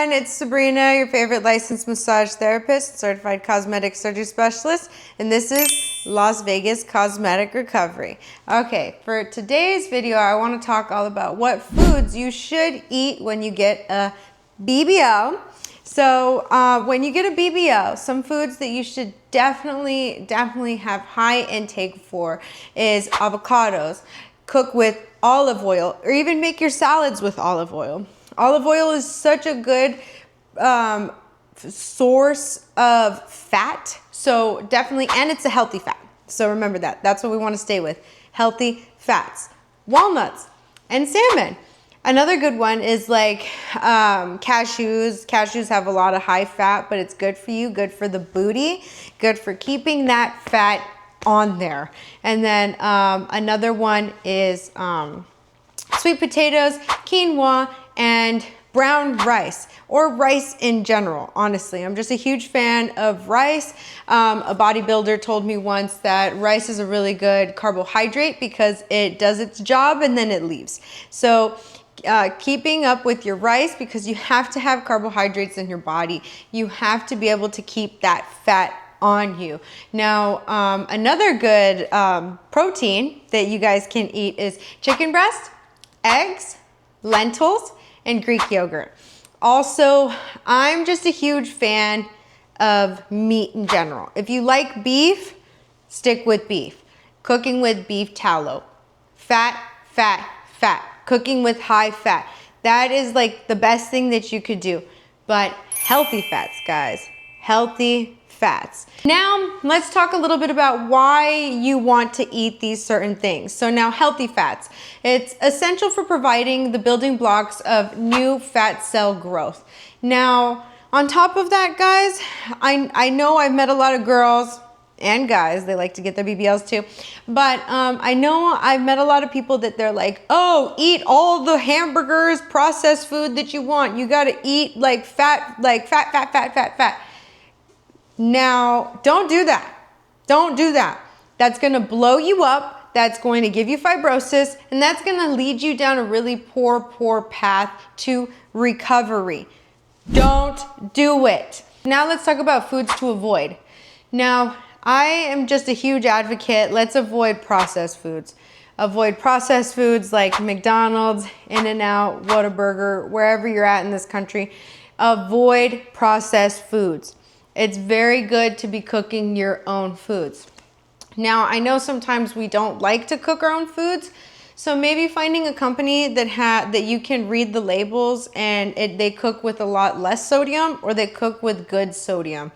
everyone, it's Sabrina, your favorite licensed massage therapist, certified cosmetic surgery specialist, and this is Las Vegas Cosmetic Recovery. Okay, for today's video, I want to talk all about what foods you should eat when you get a BBL. So when you get a BBL, some foods that you should definitely have high intake for is avocados. Cook with olive oil, or even make your salads with olive oil. Olive oil is such a good source of fat, so definitely, and it's a healthy fat. So remember that. That's what we want to stay with. Healthy fats. Walnuts and salmon. Another good one is like cashews. Cashews have a lot of high fat, but it's good for you, good for the booty, good for keeping that fat on there. And then another one is sweet potatoes, quinoa, and brown rice, or rice in general. Honestly, I'm just a huge fan of rice. A bodybuilder told me once that rice is a really good carbohydrate because it does its job and then it leaves. So keeping up with your rice, because you have to have carbohydrates in your body. You have to be able to keep that fat on you. Now, another good protein that you guys can eat is chicken breast, eggs, lentils, and Greek yogurt. Also, I'm just a huge fan of meat in general. If you like beef, stick with beef. Cooking with beef tallow. Fat, fat, fat. Cooking with high fat. That is like the best thing that you could do. But healthy fats, guys. Healthy fats. Now, let's talk a little bit about why you want to eat these certain things. So now, healthy fats. It's essential for providing the building blocks of new fat cell growth. Now, on top of that, guys, I know I've met a lot of girls and guys, they like to get their BBLs too, but I know I've met a lot of people that they're like, oh, eat all the hamburgers, processed food that you want. You gotta eat like fat. Now, don't do that. Don't do that. That's going to blow you up. That's going to give you fibrosis, and that's going to lead you down a really poor path to recovery. Don't do it. Now let's talk about foods to avoid. Now, I am just a huge advocate. Let's avoid processed foods. Avoid processed foods like McDonald's, In-N-Out, Whataburger, wherever you're at in this country. Avoid processed foods. It's very good to be cooking your own foods. Now, I know sometimes we don't like to cook our own foods, so maybe finding a company that you can read the labels and they cook with a lot less sodium, or they cook with good sodium.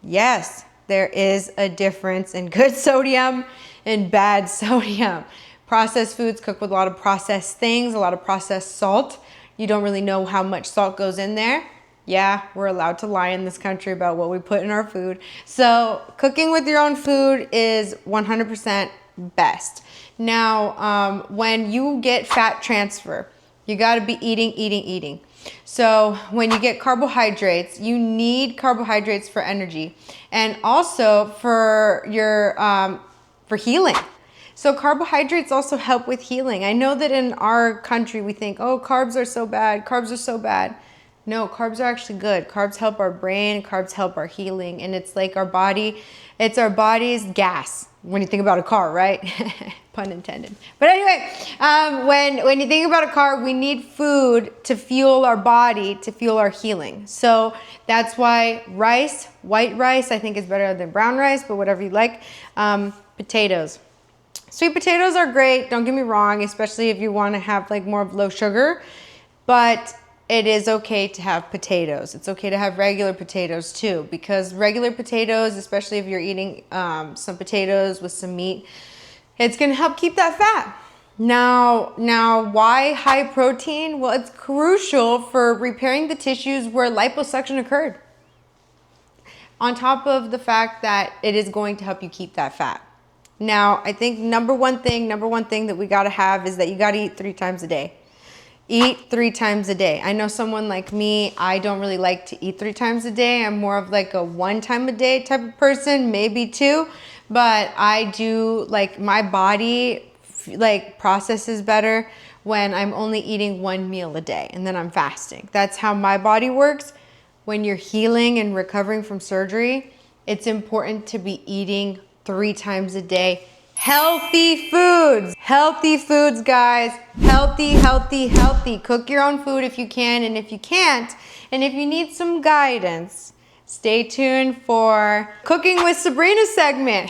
Yes, there is a difference in good sodium and bad sodium. Processed foods cook with a lot of processed things, a lot of processed salt. You don't really know how much salt goes in there. Yeah, we're allowed to lie in this country about what we put in our food. So cooking with your own food is 100% best. Now, when you get fat transfer, you gotta be eating. So when you get carbohydrates, you need carbohydrates for energy and also for your, for healing. So carbohydrates also help with healing. I know that in our country we think, oh, carbs are so bad, carbs are so bad. No, carbs are actually good. Carbs help our brain, carbs help our healing, and it's like our body, it's our body's gas when you think about a car, right? Pun intended. But anyway, when you think about a car, we need food to fuel our body, to fuel our healing. So that's why rice, white rice, I think is better than brown rice, but whatever you like. Potatoes. Sweet potatoes are great, don't get me wrong, especially if you want to have like more of low sugar, but it is okay to have potatoes. It's okay to have regular potatoes too, because regular potatoes, especially if you're eating some potatoes with some meat, it's gonna help keep that fat. Now, why high protein? Well, it's crucial for repairing the tissues where liposuction occurred. On top of the fact that it is going to help you keep that fat. Now, I think number one thing that we gotta have is that you gotta eat 3 times a day. Eat 3 times a day. I know someone like me, I don't really like to eat 3 times a day. I'm more of like a 1 time a day type of person, maybe 2. But I do, like, my body like processes better when I'm only eating 1 meal a day and then I'm fasting. That's how my body works. When you're healing and recovering from surgery, it's important to be eating 3 times a day. Healthy foods. Healthy foods, guys. Healthy, healthy, healthy. Cook your own food if you can, and if you can't, and if you need some guidance, stay tuned for Cooking with Sabrina segment.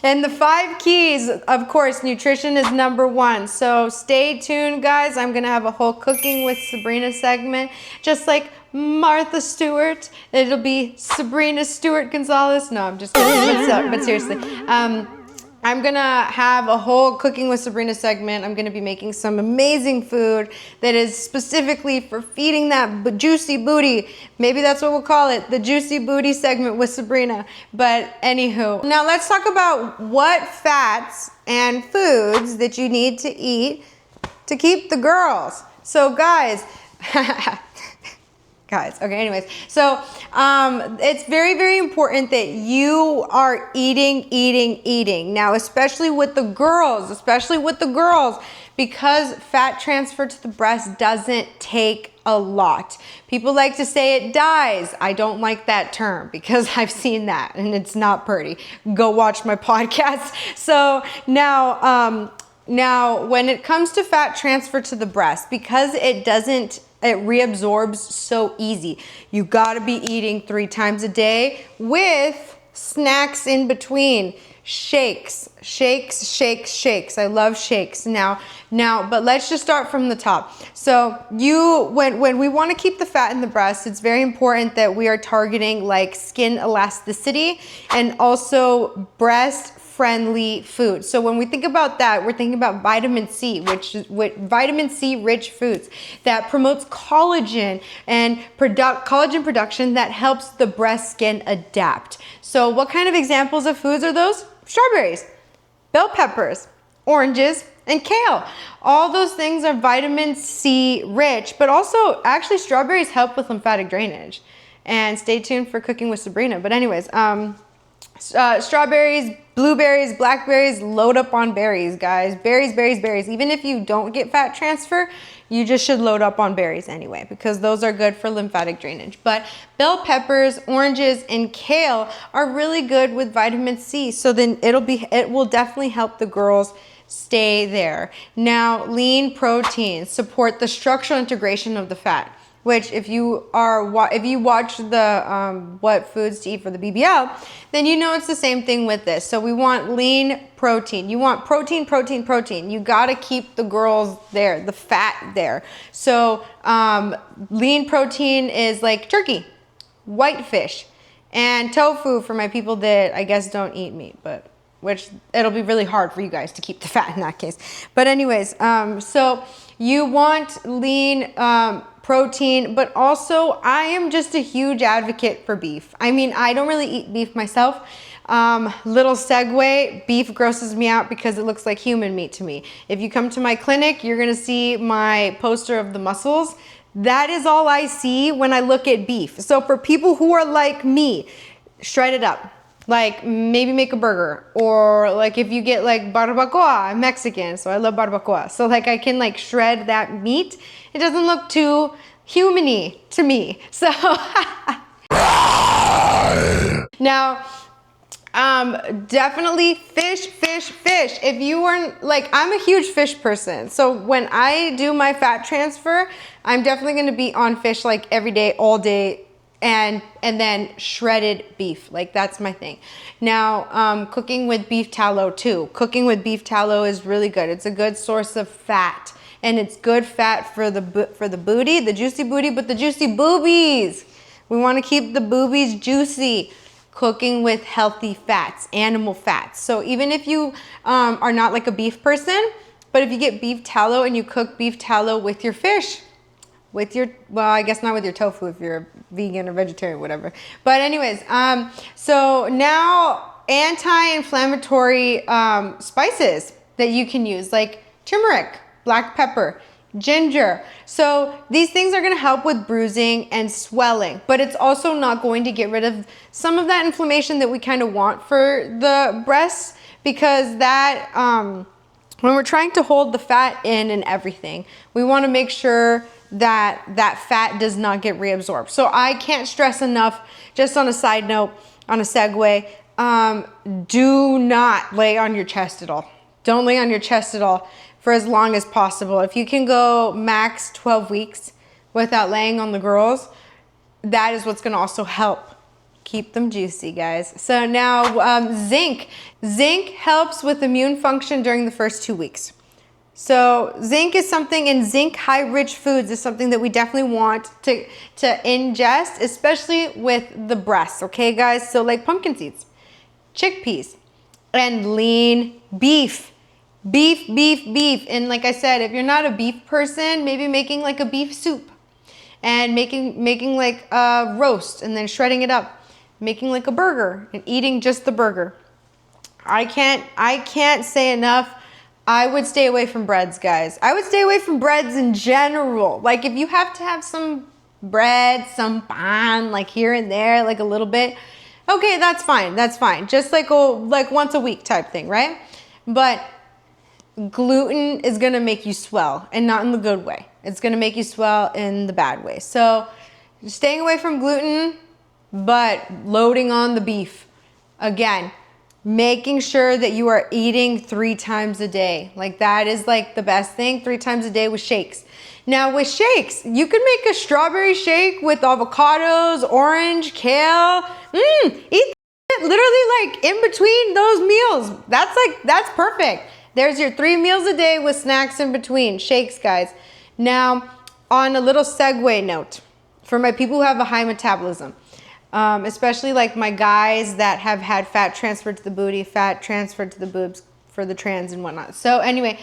And the 5 keys, of course, nutrition is number 1. So stay tuned, guys. I'm gonna have a whole Cooking with Sabrina segment, just like Martha Stewart. It'll be Sabrina Stewart Gonzalez. No, I'm just kidding, but seriously. I'm gonna have a whole Cooking with Sabrina segment. I'm gonna be making some amazing food that is specifically for feeding that juicy booty. Maybe that's what we'll call it, the juicy booty segment with Sabrina. But anywho, now let's talk about what fats and foods that you need to eat to keep the girls. So guys, okay, anyways, so it's very, very important that you are eating. Now, especially with the girls, because fat transfer to the breast doesn't take a lot. People like to say it dies. I don't like that term because I've seen that and it's not pretty. Go watch my podcast. So now, when it comes to fat transfer to the breast, because it reabsorbs so easy. You gotta be eating 3 times a day with snacks in between. Shakes. I love shakes. Now, but let's just start from the top. So when we wanna keep the fat in the breast, it's very important that we are targeting like skin elasticity and also breast friendly food. So when we think about that, we're thinking about vitamin C, which is vitamin C rich foods that promotes collagen and collagen production that helps the breast skin adapt. So what kind of examples of foods are those? Strawberries, bell peppers, oranges, and kale. All those things are vitamin C rich, but also actually strawberries help with lymphatic drainage. And stay tuned for Cooking with Sabrina. But anyways, strawberries, blueberries, blackberries, load up on berries, guys. Berries. Even if you don't get fat transfer, you just should load up on berries anyway, because those are good for lymphatic drainage. But bell peppers, oranges, and kale are really good with vitamin C. So then it will definitely help the girls stay there. Now, lean proteins support the structural integration of the fat, which if you watch the what foods to eat for the BBL, then you know it's the same thing with this. So we want lean protein. You want protein. You gotta keep the girls there, the fat there. So lean protein is like turkey, whitefish, and tofu for my people that I guess don't eat meat, but which it'll be really hard for you guys to keep the fat in that case. But anyways, so you want lean protein, but also I am just a huge advocate for beef. I mean, I don't really eat beef myself. Little segue, beef grosses me out because it looks like human meat to me. If you come to my clinic, you're gonna see my poster of the muscles. That is all I see when I look at beef. So for people who are like me, shred it up. Like maybe make a burger, or like if you get like barbacoa, I'm Mexican, so I love barbacoa. So like I can like shred that meat. It doesn't look too human-y to me. So now, definitely fish. If you weren't like, I'm a huge fish person. So when I do my fat transfer, I'm definitely gonna be on fish like every day, all day, and then shredded beef. Like that's my thing. Now, cooking with beef tallow too. Cooking with beef tallow is really good. It's a good source of fat, and it's good fat for the booty, the juicy booty, but the juicy boobies. We want to keep the boobies juicy. Cooking with healthy fats, animal fats. So even if you are not like a beef person, but if you get beef tallow and you cook beef tallow with your fish, well, I guess not with your tofu if you're a vegan or vegetarian, whatever. But anyways, so now anti-inflammatory spices that you can use, like turmeric, black pepper, ginger. So these things are gonna help with bruising and swelling, but it's also not going to get rid of some of that inflammation that we kind of want for the breasts, because that when we're trying to hold the fat in and everything, we want to make sure that that fat does not get reabsorbed. So I can't stress enough, just on a side note, on a segue, do not lay on your chest at all. Don't lay on your chest at all for as long as possible. If you can go max 12 weeks without laying on the girls, that is what's gonna also help keep them juicy, guys. So now zinc. Zinc helps with immune function during the first 2 weeks. So zinc is something, and zinc high rich foods is something that we definitely want to ingest, especially with the breasts, okay guys? So like pumpkin seeds, chickpeas, and lean beef. Beef. And like I said, if you're not a beef person, maybe making like a beef soup and making like a roast and then shredding it up, making like a burger and eating just the burger. I can't say enough. I would stay away from breads, guys. I would stay away from breads in general. Like if you have to have some bread, some pan, like here and there, like a little bit, okay, that's fine. That's fine. Just like once a week type thing, right? But gluten is gonna make you swell, and not in the good way. It's gonna make you swell in the bad way. So staying away from gluten, but loading on the beef. Again, making sure that you are eating 3 times a day. Like that is like the best thing, 3 times a day with shakes. Now with shakes, you could make a strawberry shake with avocados, orange, kale. Eat it literally like in between those meals. That's perfect. There's your 3 meals a day with snacks in between. Shakes, guys. Now, on a little segue note, for my people who have a high metabolism, especially like my guys that have had fat transferred to the booty, fat transferred to the boobs for the trans and whatnot. So anyway,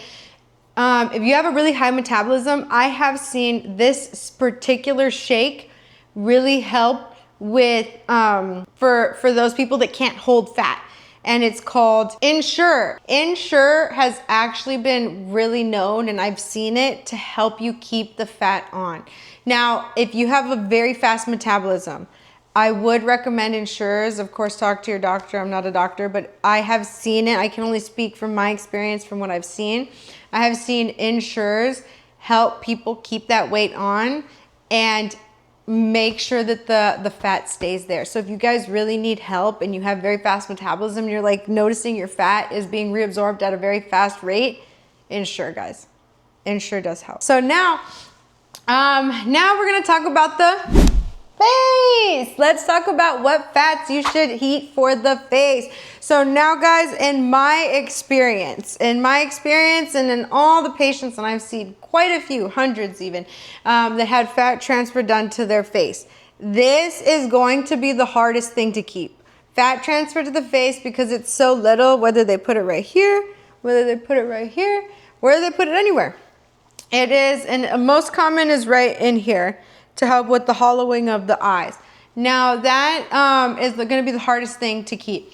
if you have a really high metabolism, I have seen this particular shake really help with, for those people that can't hold fat. And it's called Ensure. Ensure has actually been really known, and I've seen it to help you keep the fat on. Now, if you have a very fast metabolism, I would recommend Ensures. Of course, talk to your doctor. I'm not a doctor, but I have seen it. I can only speak from my experience, from what I've seen. I have seen Ensures help people keep that weight on and make sure that the fat stays there. So if you guys really need help and you have very fast metabolism, you're like noticing your fat is being reabsorbed at a very fast rate, Ensure, guys. Ensure does help. So now we're gonna talk about the face. Let's talk about what fats you should eat for the face. So now guys, in my experience and in all the patients, and I've seen quite a few, hundreds even, that had fat transfer done to their face. This is going to be the hardest thing to keep. Fat transfer to the face, because it's so little, whether they put it right here, whether they put it right here, whether they put it anywhere. It is, and most common is right in here, to help with the hollowing of the eyes. Now that is going to be the hardest thing to keep.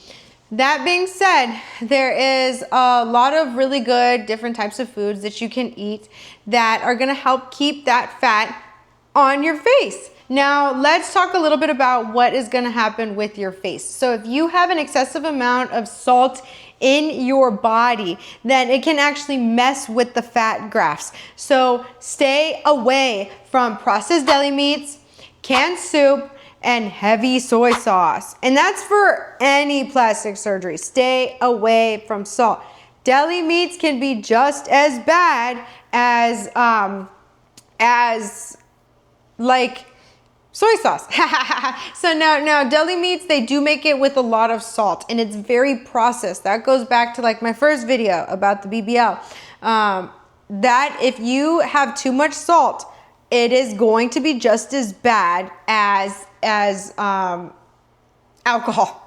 That being said, there is a lot of really good different types of foods that you can eat that are going to help keep that fat on your face. Now let's talk a little bit about what is going to happen with your face. So if you have an excessive amount of salt in your body, then it can actually mess with the fat grafts. So stay away from processed deli meats, canned soup, and heavy soy sauce. And that's for any plastic surgery. Stay away from salt. Deli meats can be just as bad as like soy sauce. So now deli meats, they do make it with a lot of salt, and it's very processed. That goes back to like my first video about the BBL. That if you have too much salt, it is going to be just as bad as alcohol.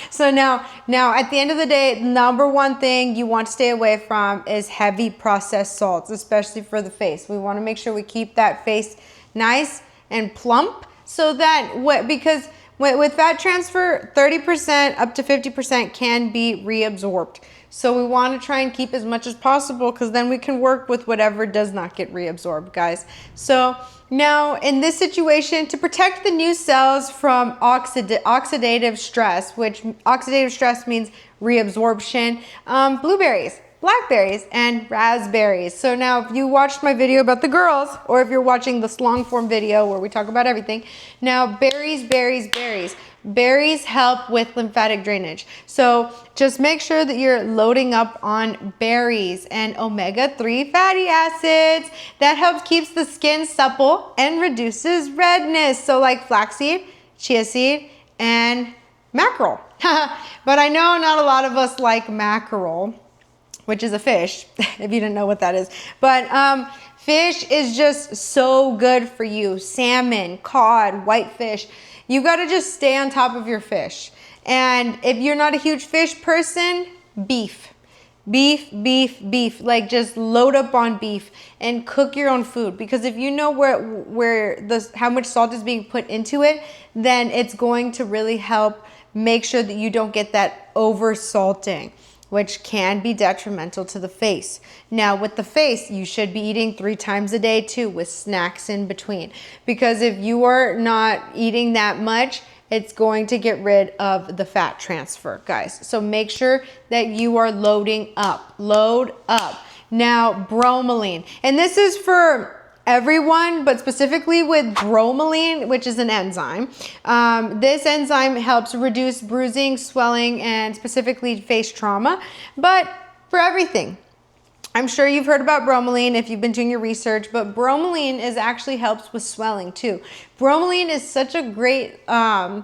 So now at the end of the day, number one thing you want to stay away from is heavy processed salts, especially for the face. We want to make sure we keep that face nice and plump, so that because with fat transfer, 30% up to 50% can be reabsorbed. So we want to try and keep as much as possible, because then we can work with whatever does not get reabsorbed, guys. So now in this situation, to protect the new cells from oxidative stress, which oxidative stress means reabsorption, blueberries. blackberries and raspberries. So now if you watched my video about the girls, or if you're watching this long form video where we talk about everything, now berries, berries, berries. Berries help with lymphatic drainage. So just make sure that you're loading up on berries and omega-3 fatty acids. That helps keeps the skin supple and reduces redness. So like flaxseed, chia seed, and mackerel. But I know not a lot of us like mackerel, which is a fish, if you didn't know what that is. But fish is just so good for you. Salmon, cod, whitefish. You gotta just stay on top of your fish. And if you're not a huge fish person, beef. Beef, beef, beef. Like just load up on beef and cook your own food. Because if you know how much salt is being put into it, then it's going to really help make sure that you don't get that over salting, which can be detrimental to the face. Now with the face, you should be eating 3 times a day too, with snacks in between. Because if you are not eating that much, it's going to get rid of the fat transfer, guys. So make sure that you are loading up, load up. Now bromelain, and this is for everyone, but specifically with bromelain, which is an enzyme. This enzyme helps reduce bruising, swelling, and specifically face trauma, but for everything. I'm sure you've heard about bromelain if you've been doing your research, but bromelain actually helps with swelling too. Bromelain is such a great enzyme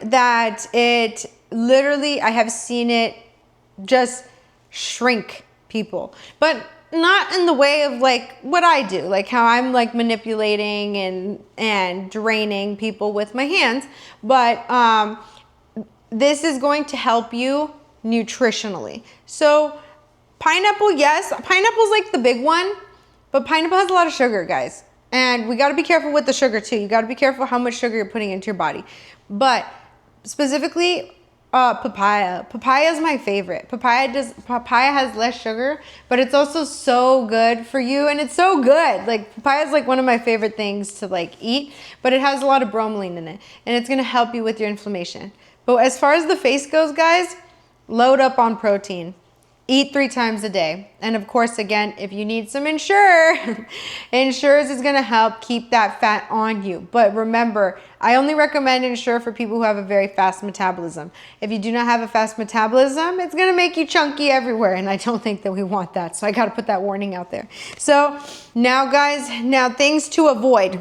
that it literally, I have seen it just shrink people. But not in the way of like what I do, like how I'm like manipulating and draining people with my hands, but this is going to help you nutritionally. So pineapple, yes, pineapple's like the big one, but pineapple has a lot of sugar, guys. And we got to be careful with the sugar too. You got to be careful how much sugar you're putting into your body. But specifically, papaya. Papaya is my favorite. Papaya has less sugar, but it's also so good for you, and it's so good. Like papaya is like one of my favorite things to like eat, but it has a lot of bromelain in it, and it's gonna help you with your inflammation. But as far as the face goes, guys, load up on protein. Eat 3 times a day. And of course, again, if you need some Ensure, Ensures is gonna help keep that fat on you. But remember, I only recommend Ensure for people who have a very fast metabolism. If you do not have a fast metabolism, it's gonna make you chunky everywhere, and I don't think that we want that. So I gotta put that warning out there. So now guys, things to avoid.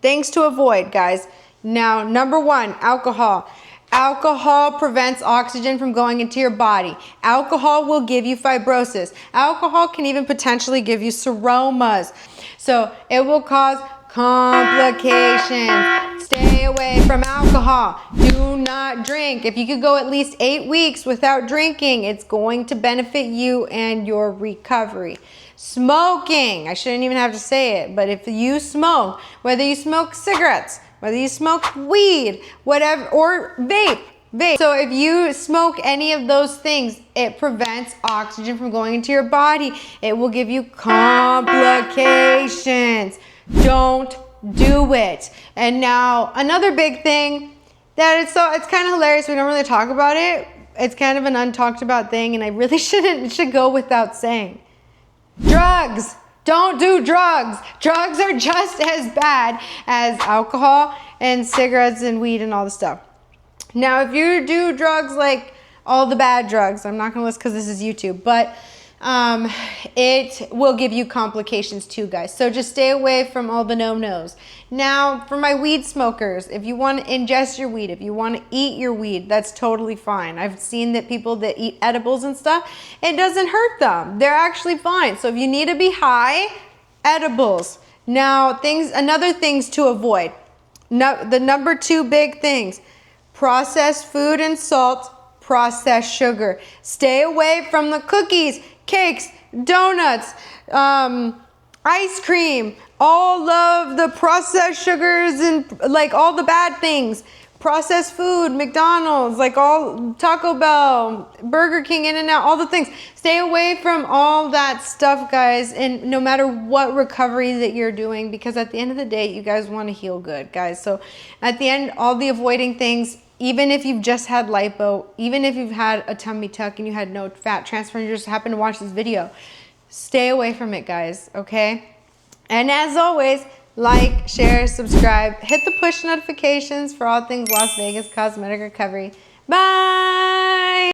Things to avoid, guys. Now, number 1, alcohol. Alcohol prevents oxygen from going into your body. Alcohol will give you fibrosis. Alcohol can even potentially give you seromas. So it will cause complications. Stay away from alcohol. Do not drink. If you could go at least 8 weeks without drinking, it's going to benefit you and your recovery. Smoking, I shouldn't even have to say it, but if you smoke, whether you smoke cigarettes, whether you smoke weed, whatever, or vape. So if you smoke any of those things, it prevents oxygen from going into your body. It will give you complications. Don't do it. And now another big thing that it's kind of hilarious. We don't really talk about it. It's kind of an untalked about thing, and I really should go without saying. Drugs. Don't do drugs. Drugs are just as bad as alcohol and cigarettes and weed and all the stuff. Now, if you do drugs like all the bad drugs, I'm not going to list because this is YouTube, but it will give you complications too, guys. So just stay away from all the no-nos. Now, for my weed smokers, if you want to ingest your weed, if you want to eat your weed, that's totally fine. I've seen that people that eat edibles and stuff, it doesn't hurt them. They're actually fine. So if you need to be high, edibles. Now, another things to avoid. The number 2 big things, processed food and salt, processed sugar. Stay away from the cookies, cakes, donuts, ice cream, all of the processed sugars and like all the bad things. Processed food, McDonald's, like all Taco Bell, Burger King, In-N-Out, all the things. Stay away from all that stuff, guys, and no matter what recovery that you're doing, because at the end of the day, you guys want to heal good, guys. So at the end, all the avoiding things, even if you've just had lipo, even if you've had a tummy tuck and you had no fat transfer and you just happen to watch this video, stay away from it, guys, okay? And as always, like, share, subscribe, hit the push notifications for all things Las Vegas cosmetic recovery. Bye!